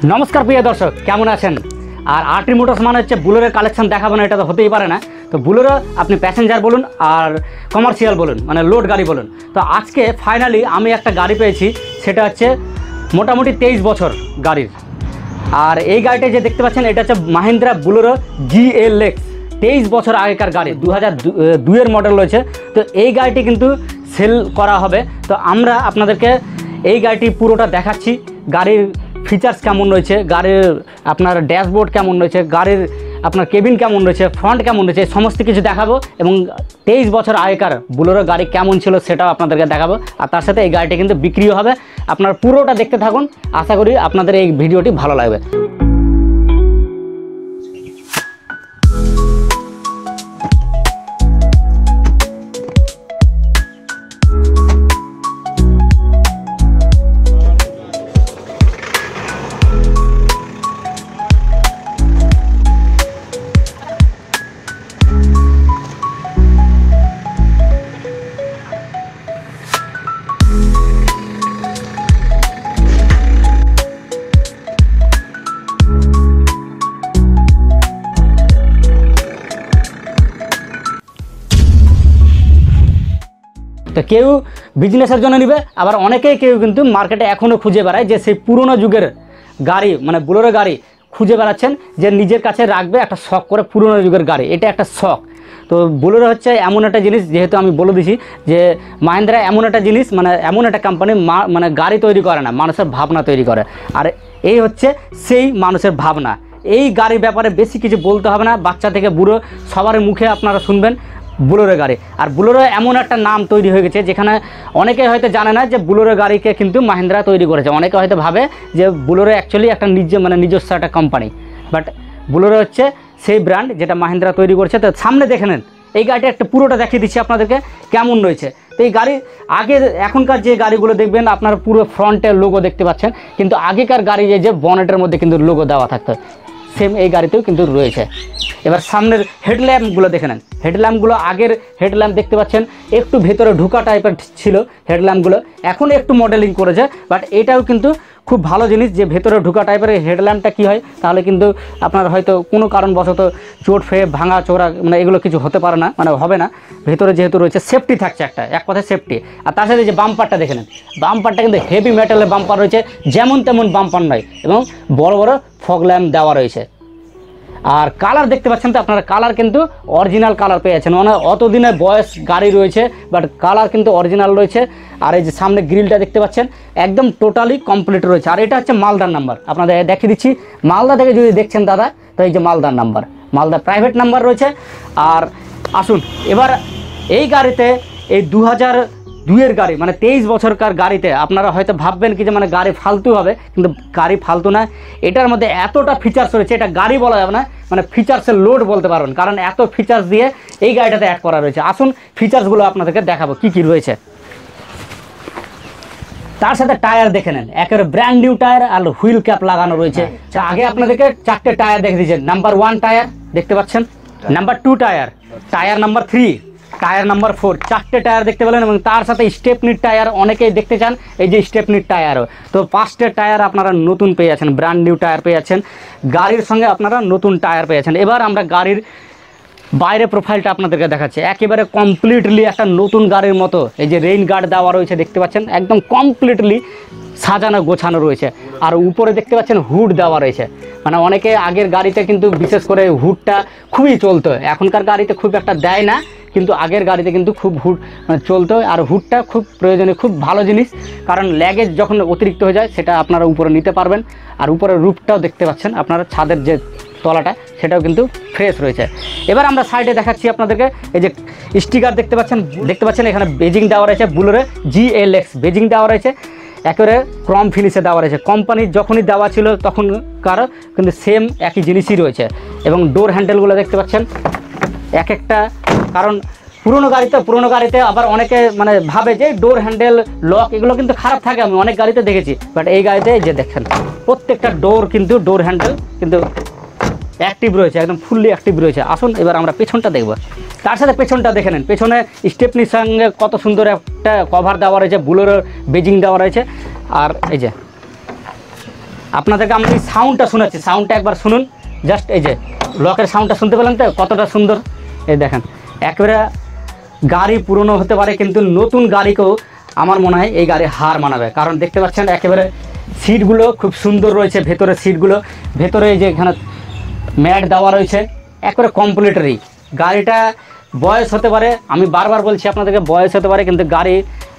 नमस्कार प्रिय दर्शक केमन आছেন আর আরটি মোটরস মানে হচ্ছে বুলেরোর কালেকশন দেখাবো না, এটা তো হতেই পারে না। তো বুলেরো আপনি প্যাসেঞ্জার বলুন আর কমার্শিয়াল বলুন, মানে লোড গাড়ি বলুন। তো আজকে ফাইনালি আমি একটা গাড়ি পেয়েছি, সেটা হচ্ছে মোটামুটি 23 বছর গাড়ির। আর এই গাড়িটা যে দেখতে পাচ্ছেন এটা হচ্ছে মাহিন্দ্রা বুলেরো GLX, 23 বছর আগেকার গাড়ি, 2002 মডেল রয়েছে। তো এই গাড়িটি কিন্তু সেল করা হবে। তো আমরা আপনাদেরকে এই গাড়িটি পুরোটা দেখাচ্ছি, গাড়ির ফিচার্স কেমন রয়েছে, গাড়ির আপনার ড্যাশবোর্ড কেমন রয়েছে, গাড়ির আপনার কেবিন কেমন রয়েছে, ফ্রন্ট কেমন রয়েছে, সমস্ত কিছু দেখাবো। এবং 23 বছর আগেকার বুলেরো গাড়ি কেমন ছিল সেটাও আপনাদেরকে দেখাবো। আর তার সাথে এই গাড়িটি কিন্তু বিক্রিও হবে। আপনার পুরোটা দেখতে থাকুন, আশা করি আপনাদের এই ভিডিওটি ভালো লাগবে। তো কেউ বিজনেসের জন্য নেবে, আবার অনেকেই কেউ কিন্তু মার্কেটে এখনও খুঁজে বেড়ায় যে সেই পুরনো যুগের গাড়ি, মানে বুলেরো গাড়ি খুঁজে বেড়াচ্ছেন যে নিজের কাছে রাখবে একটা শখ করে পুরনো যুগের গাড়ি, এটা একটা শখ। তো বুলেরো হচ্ছে এমন একটা জিনিস, যেহেতু আমি বলে দিছি যে মাহিন্দ্রা এমন একটা জিনিস, মানে এমন একটা কোম্পানি, মানে গাড়ি তৈরি করে না, মানুষের ভাবনা তৈরি করে। আর এই হচ্ছে সেই মানুষের ভাবনা। এই গাড়ির ব্যাপারে বেশি কিছু বলতে হবে না, বাচ্চা থেকে বুড়ো সবার মুখে আপনারা শুনবেন বুলেরো গাড়ি। আর বুলেরো এমন একটা নাম তৈরি হয়ে গেছে যেখানে অনেকে হয়তো জানে না যে বুলেরো গাড়িকে কিন্তু মাহিন্দ্রা তৈরি করেছে। অনেকে হয়তো ভাবে যে বুলেরো অ্যাকচুয়ালি একটা নিজস্ব একটা কোম্পানি, বাট বুলেরো হচ্ছে সেই ব্র্যান্ড যেটা মাহিন্দ্রা তৈরি করেছে। তো সামনে দেখে নেন, এই গাড়িটা একটা পুরোটা দেখিয়ে দিচ্ছি আপনাদেরকে কেমন রয়েছে। তো এই গাড়ি আগে, এখনকার যে গাড়িগুলো দেখবেন আপনার পুরো ফ্রন্টের লোগো দেখতে পাচ্ছেন, কিন্তু আগেকার গাড়ি যে বনেটের মধ্যে কিন্তু লোগো দেওয়া থাকতো, সেম এই গাড়িতেও কিন্তু রয়েছে। এবার সামনের হেডল্যাম্পগুলো দেখে নেন, হেডল্যাম্পগুলো আগের হেডল্যাম্প দেখতে পাচ্ছেন একটু ভেতরে ঢুকা টাইপের ছিল হেডল্যাম্পগুলো, এখন একটু মডেলিং করেছে। বাট এটাও কিন্তু খুব ভালো জিনিস যে ভেতরে ঢুকা টাইপের হেডল্যাম্পটা কী হয়, তাহলে কিন্তু আপনার হয়তো কোনো কারণবশত চোট ফেয়ে ভাঙা চোরা মানে এগুলো কিছু হতে পারে না, মানে হবে না। ভেতরে যেহেতু রয়েছে সেফটি থাকছে, এক কথায় সেফটি। আর তার সাথে যে বাম্পারটা দেখে নেন, বাম্পারটা কিন্তু হেভি মেটালের বাম্পার রয়েছে, যেমন তেমন বাম্পার নয়, এবং বড় বড় ফগ ল্যাম্প দেওয়া রয়েছে। আর কালার দেখতে পাচ্ছেন তো আপনারা, কালার কিন্তু অরিজিনাল কালার পেয়ে যাচ্ছেন, মানে অতদিনের বয়স গাড়ি রয়েছে বাট কালার কিন্তু অরিজিনাল রয়েছে। আর এই যে সামনে গ্রিলটা দেখতে পাচ্ছেন একদম টোটালি কমপ্লিট রয়েছে। আর এটা হচ্ছে মালদার নাম্বার, আপনাদের দেখিয়ে দিচ্ছি। মালদা থেকে যদি দেখছেন দাদা, তো এই যে মালদার নাম্বার, মালদা প্রাইভেট নাম্বার রয়েছে। আর আসুন এবার এই গাড়িতে, এই 2002 গাড়ি, মানে 23 বছরকার গাড়িতে আপনারা হয়তো ভাববেন কি যে মানে গাড়ি ফালতু হবে, কিন্তু গাড়ি ফালতু না। এটার মধ্যে এতটা ফিচার্স রয়েছে, এটা গাড়ি বলা যাবে না, মানে ফিচার্সের লোড বলতে পারবেন, কারণ এত ফিচার্স দিয়ে এই গাড়িটাতে অ্যাড করা রয়েছে। আসুন ফিচার্সগুলো আপনাদেরকে দেখাবো কি কি রয়েছে। তার সাথে টায়ার দেখে নেন, একেবারে ব্র্যান্ড নিউ টায়ার আর হুইল ক্যাপ লাগানো রয়েছে। আগে আপনাদেরকে 4টে টায়ার দেখে দিয়েছেন, নাম্বার 1 টায়ার দেখতে পাচ্ছেন, number 2 tyre, tyre number 3, tyre number 4, 4টে টায়ার দেখতে পেলেন। এবং তার সাথে স্টেপনির টায়ার অনেকেই দেখতে চান, এই যে স্টেপনির টায়ারও। তো 5টে টায়ার আপনারা নতুন পেয়ে যাচ্ছেন, ব্র্যান্ড নিউ টায়ার পেয়ে যাচ্ছেন, গাড়ির সঙ্গে আপনারা নতুন টায়ার পেয়ে যাচ্ছেন। এবার আমরা গাড়ির বাইরে প্রোফাইলটা আপনাদেরকে দেখাচ্ছি, একেবারে কমপ্লিটলি একটা নতুন গাড়ির মতো। এই যে রেইন গার্ড দেওয়া রয়েছে দেখতে পাচ্ছেন, একদম কমপ্লিটলি সাজানো গোছানো রয়েছে। আর উপরে দেখতে পাচ্ছেন হুড দেওয়া রয়েছে, মানে অনেকে আগের গাড়িতে কিন্তু বিশেষ করে হুডটা খুবই চলতো, এখনকার গাড়িতে খুব একটা দেয় না, কিন্তু আগের গাড়িতে কিন্তু খুব হুড চলতো। আর হুডটা খুব প্রয়োজনীয়, খুব ভালো জিনিস, কারণ ল্যাগেজ যখন অতিরিক্ত হয়ে যায় সেটা আপনারা উপরে নিতে পারবেন। আর উপরের রুফটাও দেখতে পাচ্ছেন আপনারা, ছাদের যে তলাটা সেটাও কিন্তু ফ্রেশ রয়েছে। এবার আমরা সাইডে দেখাচ্ছি আপনাদেরকে, এই যে স্টিকার দেখতে পাচ্ছেন এখানে বেজিং দেওয়া রয়েছে, বুলেরো GLX বেজিং দেওয়া রয়েছে, একেবারে ক্রম ফিনিশে দেওয়া রয়েছে। কোম্পানির যখনই দেওয়া ছিল তখনকার কিন্তু সেম একই জিনিসই রয়েছে। এবং ডোর হ্যান্ডেলগুলো দেখতে পাচ্ছেন এক একটা, কারণ পুরনো গাড়িতে আবার অনেকে মানে ভাবে যে ডোর হ্যান্ডেল লক এগুলো কিন্তু খারাপ থাকে, আমি অনেক গাড়িতে দেখেছি। বাট এই গাড়িতে যে দেখছেন প্রত্যেকটা ডোর হ্যান্ডেল কিন্তু অ্যাক্টিভ রয়েছে, একদম ফুললি অ্যাক্টিভ রয়েছে। আসুন এবার আমরা পেছনটা দেখব। তার সাথে পেছনটা দেখে নেন, পেছনে স্টেপনির সঙ্গে কত সুন্দর একটা কভার দেওয়া রয়েছে, বুলেরো বেজিং দেওয়া রয়েছে। আর এই যে আপনাদেরকে আমি সাউন্ডটা শোনাচ্ছি, সাউন্ডটা একবার শুনুন জাস্ট। এই যে লকের সাউন্ডটা শুনতে পেলেন তো কতটা সুন্দর। এই দেখেন একেবারে গাড়ি পুরনো হতে পারে কিন্তু নতুন গাড়িকেও আমার মনে হয় এই গাড়ি হার মানাবে। কারণ দেখতে পাচ্ছেন একেবারে সিটগুলো খুব সুন্দর রয়েছে, ভেতরে সিটগুলো, ভেতরে এই যে এখানে ম্যাট দেওয়া রয়েছে, একেবারে কমপ্লিটারি। গাড়িটা বয়স হতে পারে, আমি বারবার বলছি আপনাদেরকে বয়স হতে পারে, কিন্তু গাড়ি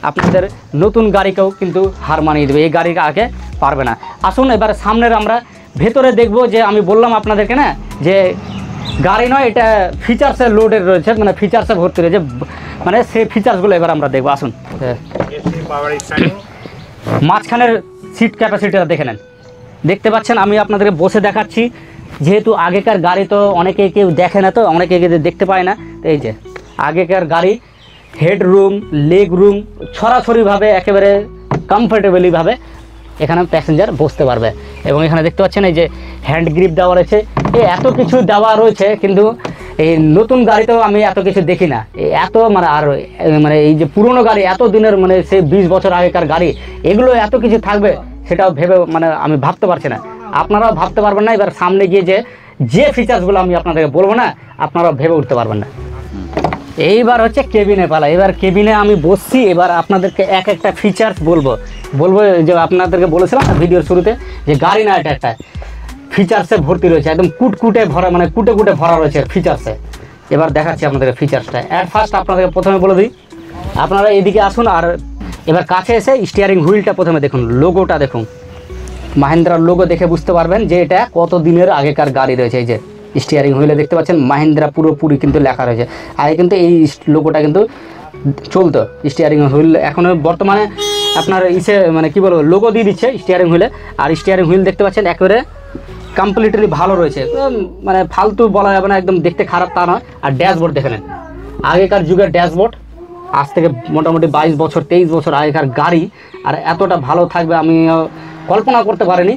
আপনাদের নতুন গাড়িকেও কিন্তু হার মানিয়ে দেবে, এই গাড়িকে আগে পারবে না। আসুন এবার সামনের আমরা ভেতরে দেখব। যে আমি বললাম আপনাদেরকে না যে গাড়ি নয়, এটা ফিচার্সে লোডের রয়েছে, মানে ফিচার্সে ভর্তি রয়েছে, মানে সেই ফিচার্সগুলো এবার আমরা দেখবো। আসুন মাঝখানের সিট ক্যাপাসিটিটা দেখে নেন। দেখতে পাচ্ছেন আমি আপনাদেরকে বসে দেখাচ্ছি, যেহেতু আগেকার গাড়ি তো অনেকে কেউ দেখে না, তো অনেকে দেখতে পায় না। তো এই যে আগেকার গাড়ি হেড রুম, লেগ রুম ছড়াছড়িভাবে একেবারে কমফোর্টেবলিভাবে এখানে প্যাসেঞ্জার বসতে পারবে। এবং এখানে দেখতে পাচ্ছেন এই যে হ্যান্ড গ্রিপ দেওয়া রয়েছে, এই এত কিছু দেওয়া রয়েছে, কিন্তু এই নতুন গাড়িতেও আমি এত কিছু দেখি না। এত মানে আর মানে এই যে পুরনো গাড়ি এত দিনের, মানে সেই 20 বছর আগেকার গাড়ি, এগুলো এত কিছু থাকবে সেটাও ভেবে মানে আমি ভাবতে পারছি না, আপনারাও ভাবতে পারবেন না। এবার সামনে গিয়ে যে ফিচার্সগুলো আমি আপনাদেরকে বলবো না, আপনারাও ভেবে উঠতে পারবেন না। এইবার হচ্ছে কেবিনে পালা। এবার কেবিনে আমি বসছি, এবার আপনাদেরকে এক একটা ফিচার্স বলবো। যে আপনাদেরকে বলেছিলাম না ভিডিওর শুরুতে যে গাড়ি না, এটা একটা ফিচার্সে ভর্তি রয়েছে, একদম কুটকুটে ভরা, মানে কুটে কুটে ভরা রয়েছে ফিচার্সে। এবার দেখাচ্ছি আপনাদেরকে ফিচার্সটা। অ্যাট ফার্স্ট আপনাদেরকে প্রথমে বলে দিই, আপনারা এদিকে আসুন, আর এবার কাছে এসে স্টিয়ারিং হুইলটা প্রথমে দেখুন, লোগোটা দেখুন, মাহিন্দ্রার লোগো দেখে বুঝতে পারবেন যে এটা কত দিনের আগেকার গাড়ি রয়েছে। এই যে স্টিয়ারিং হুইলে দেখতে পাচ্ছেন মাহিন্দ্রা পুরোপুরি কিন্তু লেখা রয়েছে। আগে কিন্তু এই লোগোটা কিন্তু চলতো স্টিয়ারিং হুইল, এখনও বর্তমানে আপনার মানে কি বলবো লোগো দিয়ে দিচ্ছে স্টিয়ারিং হুইলে। আর স্টিয়ারিং হুইল দেখতে পাচ্ছেন একেবারে কমপ্লিটলি ভালো রয়েছে, মানে ফালতু বলা যাবে না, একদম দেখতে খারাপ তা নয়। আর ড্যাশবোর্ড দেখে নেন, আগেকার যুগের ড্যাশবোর্ড, আজ থেকে মোটামুটি 22 বছর 23 বছর আগেকার গাড়ি, আর এতটা ভালো থাকবে আমি কল্পনা করতে পারিনি।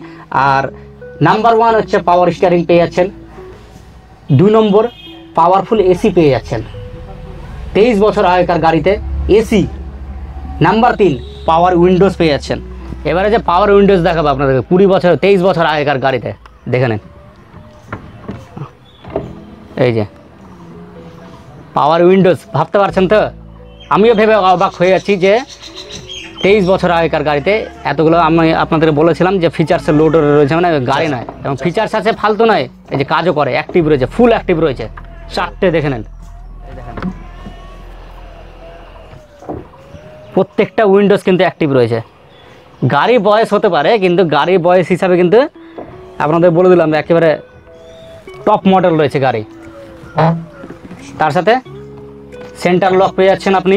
আর নাম্বার 1 হচ্ছে পাওয়ার স্টিয়ারিং পেয়ে যাচ্ছেন, 2 নম্বর পাওয়ারফুল এসি পেয়ে যাচ্ছেন 23 বছর আগেকার গাড়িতে এসি। নাম্বার 3 পাওয়ার উইন্ডোজ পেয়ে যাচ্ছেন। এবারে যে পাওয়ার উইন্ডোজ দেখাবো আপনাদেরকে 23 বছর আগেকার গাড়িতে, দেখে নেন এই যে পাওয়ার উইন্ডোজ। ভাবতে পারছেন তো, আমিও ভেবে অবাক হয়ে যাচ্ছি যে 23 বছর আগেকার গাড়িতে এতগুলো। আমি আপনাদের বলেছিলাম যে ফিচার্সের লোড রয়েছে, মানে গাড়ি নয়, এবং ফিচার্স আছে ফালতু নয়, এই যে কাজও করে, অ্যাক্টিভ রয়েছে, ফুল অ্যাক্টিভ রয়েছে, 4টে দেখে নেন। প্রত্যেকটা উইন্ডোজ কিন্তু অ্যাক্টিভ রয়েছে। গাড়ি বয়স হতে পারে, কিন্তু গাড়ি বয়স হিসাবে কিন্তু আপনাদের বলে দিলাম একেবারে টপ মডেল রয়েছে গাড়ি। তার সাথে সেন্টার লক পেয়ে যাচ্ছেন আপনি,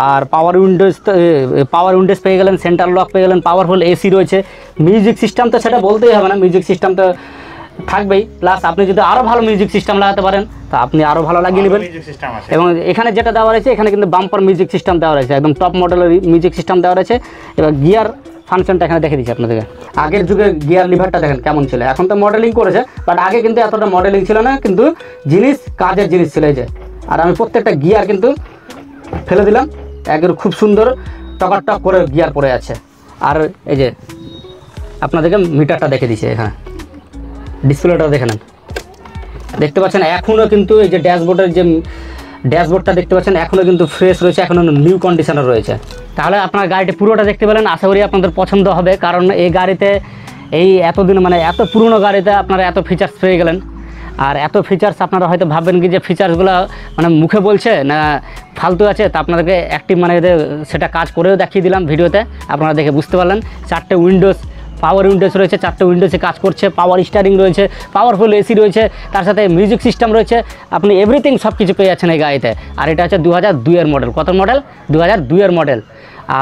আর পাওয়ার উইন্ডোজ পেয়ে গেলেন, সেন্টার লক পেয়ে গেলেন, পাওয়ারফুল এসি রয়েছে। মিউজিক সিস্টেম তো সেটা বলতেই হবে না, মিউজিক সিস্টেম তো থাকবেই। প্লাস আপনি যদি আরও ভালো মিউজিক সিস্টেম লাগাতে পারেন তা আপনি আরও ভালো লাগিয়ে নেবেন। এবং এখানে যেটা দেওয়া রয়েছে, এখানে কিন্তু বাম্পার মিউজিক সিস্টেম দেওয়া রয়েছে, একদম টপ মডেলের মিউজিক সিস্টেম দেওয়া রয়েছে। এবার গিয়ার ফাংশনটা এখানে দেখে দিচ্ছি আপনাদেরকে। আগের যুগের গিয়ার লিভারটা দেখেন কেমন ছিল, এখন তো মডেলিং করেছে, বাট আগে কিন্তু এতটা মডেলিং ছিল না, কিন্তু জিনিস কাজের জিনিস ছিল এই যে। আর আমি প্রত্যেকটা গিয়ার কিন্তু ফেলে দিলাম, একদম খুব সুন্দর টক করে গিয়ার পড়ে আছে। আর এই যে আপনাদেরকে মিটারটা দেখে দিচ্ছে, এখানে ডিসপ্লেটা দেখে নেন, দেখতে পাচ্ছেন এখনও কিন্তু এই যে ড্যাশবোর্ডটা দেখতে পাচ্ছেন এখনও কিন্তু ফ্রেশ রয়েছে, এখনও নিউ কন্ডিশনে রয়েছে। তাহলে আপনার গাড়িটি পুরোটা দেখতে পেলেন, আশা করি আপনাদের পছন্দ হবে। কারণ এই গাড়িতে এই এতদিন মানে এত পুরনো গাড়িতে আপনারা এত ফিচার্স পেয়ে গেলেন। আর এত ফিচার্স আপনারা হয়তো ভাববেন কি যে ফিচার্সগুলো মানে মুখে বলছে না ফালতু আছে, তা আপনাদেরকে অ্যাক্টিভ মানে সেটা কাজ করেও দেখিয়ে দিলাম ভিডিওতে, আপনারা দেখে বুঝতে পারলেন। 4টে উইন্ডোজ, পাওয়ার উইন্ডোজ রয়েছে, 4টে উইন্ডোজে কাজ করছে, পাওয়ার স্টিয়ারিং রয়েছে, পাওয়ারফুল এসি রয়েছে, তার সাথে মিউজিক সিস্টেম রয়েছে, আপনি এভরিথিং সব কিছু পেয়ে যাচ্ছেন এই গাড়িতে। আর এটা হচ্ছে 2002-এর মডেল। কত মডেল? 2002-এর মডেল।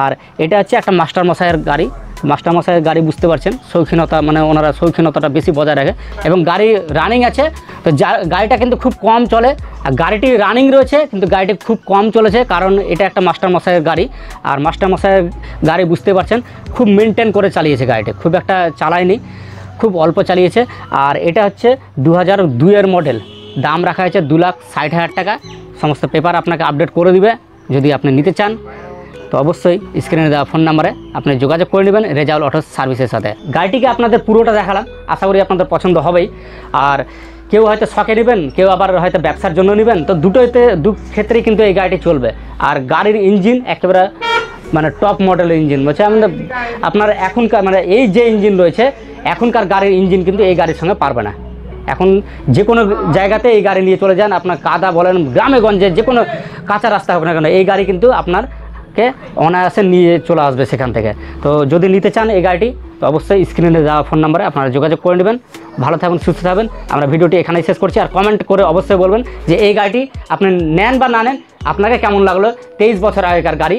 আর এটা হচ্ছে একটা মাস্টারমশাইয়ের গাড়ি। মাস্টারমশাইয়ের গাড়ি বুঝতে পারছেন, শৌখিনতা মানে ওনারা শৌখিনতাটা বেশি বজায় রাখে। এবং গাড়ি রানিং আছে, তো গাড়িটা কিন্তু খুব কম চলে। আর গাড়িটি রানিং রয়েছে কিন্তু গাড়িটি খুব কম চলেছে, কারণ এটা একটা মাস্টারমশাইয়ের গাড়ি। আর মাস্টারমশাইয়ের গাড়ি বুঝতে পারছেন খুব মেনটেন করে চালিয়েছে গাড়িটি, খুব একটা চালায়নি, খুব অল্প চালিয়েছে। আর এটা হচ্ছে 2002-এর মডেল। দাম রাখা হয়েছে 2,60,000 টাকা। সমস্ত পেপার আপনাকে আপডেট করে দিবে যদি আপনি নিতে চান। তো অবশ্যই স্ক্রিনে দেওয়া ফোন নাম্বারে আপনি যোগাযোগ করে নেবেন রেজাউল অটো সার্ভিসের সাথে। গাড়িটিকে আপনাদের পুরোটা দেখালাম, আশা করি আপনাদের পছন্দ হবেই। আর কেউ হয়তো শখে নেবেন, কেউ আবার হয়তো ব্যবসার জন্য নেবেন, তো দু ক্ষেত্রেই কিন্তু এই গাড়িটি চলবে। আর গাড়ির ইঞ্জিন একেবারে মানে টপ মডেলের ইঞ্জিন বলছে আমাদের, আপনার এখনকার মানে এই যে ইঞ্জিন রয়েছে এখনকার গাড়ির ইঞ্জিন কিন্তু এই গাড়ির সঙ্গে পারবে না। এখন যে কোনো জায়গাতে এই গাড়ি নিয়ে চলে যান, আপনার কাদা বলেন, গ্রামে গঞ্জে যে কোনো কাঁচা রাস্তা হোক না কেন, এই গাড়ি কিন্তু আপনারকে অনায়াসে নিয়ে চলে আসবে সেখান থেকে। তো যদি নিতে চান এই গাড়িটি, তো অবশ্যই স্ক্রিনে দেওয়া ফোন নাম্বারে আপনারা যোগাযোগ করে নেবেন। ভালো থাকবেন, সুস্থ থাকবেন। আমরা ভিডিওটি এখানেই শেষ করছি। আর কমেন্ট করে অবশ্যই বলবেন যে এই গাড়িটি আপনি নেন বা না নেন, আপনাকে কেমন লাগলো। 23 বছর আগেকার গাড়ি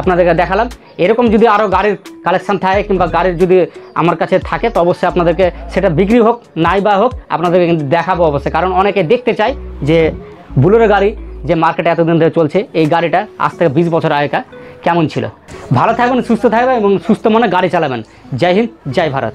আপনাদেরকে দেখালাম। এরকম যদি আরও গাড়ির কালেকশান থাকে কিংবা গাড়ির যদি আমার কাছে থাকে, তো অবশ্যই আপনাদেরকে সেটা বিক্রি হোক নাই বা হোক আপনাদেরকে কিন্তু দেখাবো অবশ্যই। কারণ অনেকে দেখতে চায় যে বুলেরো গাড়ি যে মার্কেটে এতদিন ধরে চলছে, এই গাড়িটা আজ থেকে 20 বছর আগেকার কেমন ছিল। ভালো থাকবেন, সুস্থ থাকবেন এবং সুস্থ মনে গাড়ি চালাবেন। জয় হিন্দ, জয় ভারত।